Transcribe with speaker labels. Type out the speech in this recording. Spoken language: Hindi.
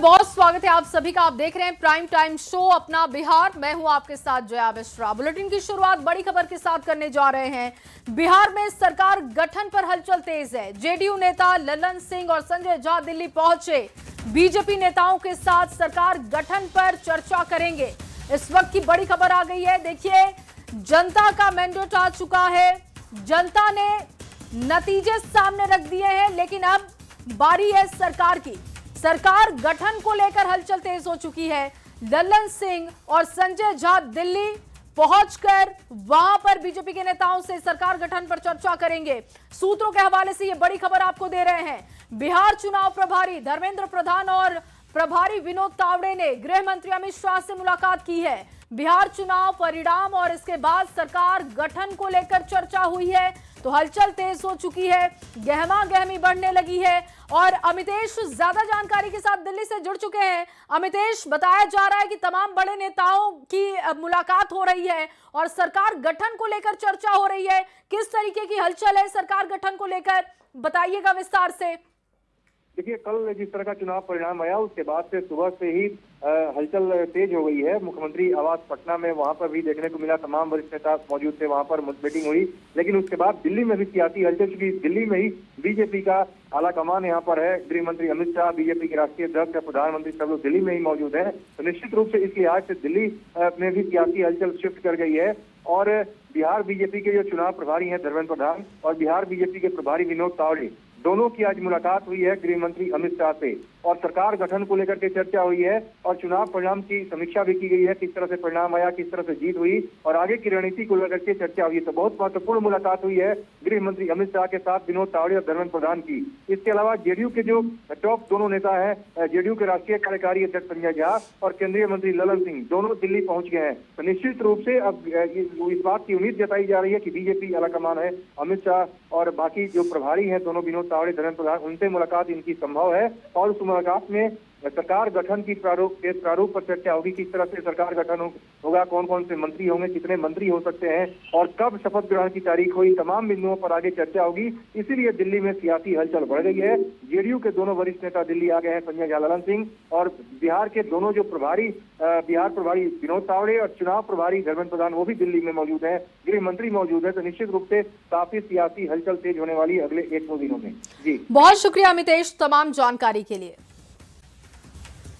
Speaker 1: बहुत स्वागत है आप सभी का। आप देख रहे हैं प्राइम टाइम शो अपना बिहार। मैं हूं आपके साथ जया मिश्रा। बुलेटिन की शुरुआत बड़ी खबर के साथ करने जा रहे हैं। बिहार में सरकार गठन पर हलचल तेज है। जेडीयू नेता ललन सिंह और संजय झा दिल्ली पहुंचे। बीजेपी नेताओं के साथ सरकार गठन पर चर्चा करेंगे। इस वक्त की बड़ी खबर आ गई है। देखिए, जनता का मैंडेट आ चुका है। जनता ने नतीजे सामने रख दिए हैं, लेकिन अब बारी है सरकार की। सरकार गठन को लेकर हलचल तेज हो चुकी है। ललन सिंह और संजय झा दिल्ली पहुंचकर वहां पर बीजेपी के नेताओं से सरकार गठन पर चर्चा करेंगे। सूत्रों के हवाले से यह बड़ी खबर आपको दे रहे हैं। बिहार चुनाव प्रभारी धर्मेंद्र प्रधान और प्रभारी विनोद तावड़े ने गृह मंत्री अमित शाह से मुलाकात की है। बिहार चुनाव परिणाम और इसके बाद सरकार गठन को लेकर चर्चा हुई है, तो हलचल तेज हो चुकी है, गहमा गहमी बढ़ने लगी है। और अमितेश ज्यादा जानकारी के साथ दिल्ली से जुड़ चुके हैं। अमितेश, बताया जा रहा है कि तमाम बड़े नेताओं की मुलाकात हो रही है और सरकार गठन को लेकर चर्चा हो रही है। किस तरीके की हलचल है सरकार गठन को लेकर, बताइएगा विस्तार से।
Speaker 2: देखिए, कल जिस तरह का चुनाव परिणाम आया उसके बाद से सुबह से ही हलचल तेज हो गई है। मुख्यमंत्री आवास पटना में वहां पर भी देखने को मिला, तमाम वरिष्ठ नेता मौजूद थे, वहां पर मीटिंग हुई। लेकिन उसके बाद दिल्ली में भी सियासी हलचल, क्योंकि दिल्ली में ही बीजेपी का आला कमान यहाँ पर है। गृह मंत्री अमित शाह, बीजेपी के राष्ट्रीय अध्यक्ष, प्रधानमंत्री सब लोग दिल्ली में ही मौजूद है। तो निश्चित रूप से इस लिहाज से दिल्ली में भी सियासी हलचल शिफ्ट कर गई है। और बिहार बीजेपी के जो चुनाव प्रभारी हैं धर्मेंद्र प्रधान और बिहार बीजेपी के प्रभारी विनोद तावड़े, दोनों की आज मुलाकात हुई है गृह मंत्री अमित शाह से और सरकार गठन को लेकर के चर्चा हुई है और चुनाव परिणाम की समीक्षा भी की गई है। किस तरह से परिणाम आया, किस तरह से जीत हुई और आगे की रणनीति को लेकर के चर्चा हुई है। तो बहुत महत्वपूर्ण मुलाकात हुई है गृह मंत्री अमित शाह के साथ विनोद तावड़े और धर्मेंद्र प्रधान की। इसके अलावा जेडीयू के जो टॉप दोनों नेता है, जेडीयू के राष्ट्रीय कार्यकारी अध्यक्ष संजय झा और केंद्रीय मंत्री ललन सिंह, दोनों दिल्ली पहुंच गए हैं। तो निश्चित रूप से अब इस बात की उम्मीद जताई जा रही है कि बीजेपी आलाकमान है अमित शाह और बाकी जो प्रभारी हैं दोनों विनोद तावड़े धर्मेंद्र प्रधान, उनसे मुलाकात इनकी संभव है और उस मुलाकात में सरकार गठन की प्रारूप पर चर्चा होगी। किस तरह से सरकार गठन होगा, कौन कौन से मंत्री होंगे, कितने मंत्री हो सकते हैं और कब शपथ ग्रहण की तारीख हुई, तमाम बिंदुओं पर आगे चर्चा होगी। इसीलिए दिल्ली में सियासी हलचल बढ़ गई है। जेडीयू के दोनों वरिष्ठ नेता दिल्ली आ गए हैं, संजय झा, ललन सिंह, और बिहार के दोनों जो प्रभारी, बिहार प्रभारी विनोद तावड़े और चुनाव प्रभारी धर्मेंद्र प्रधान, वो भी दिल्ली में मौजूद है, गृह मंत्री मौजूद है। तो निश्चित रूप से काफी सियासी हलचल तेज होने वाली है अगले 1-2 दिनों में। जी,
Speaker 1: बहुत शुक्रिया अमितेश तमाम जानकारी के लिए।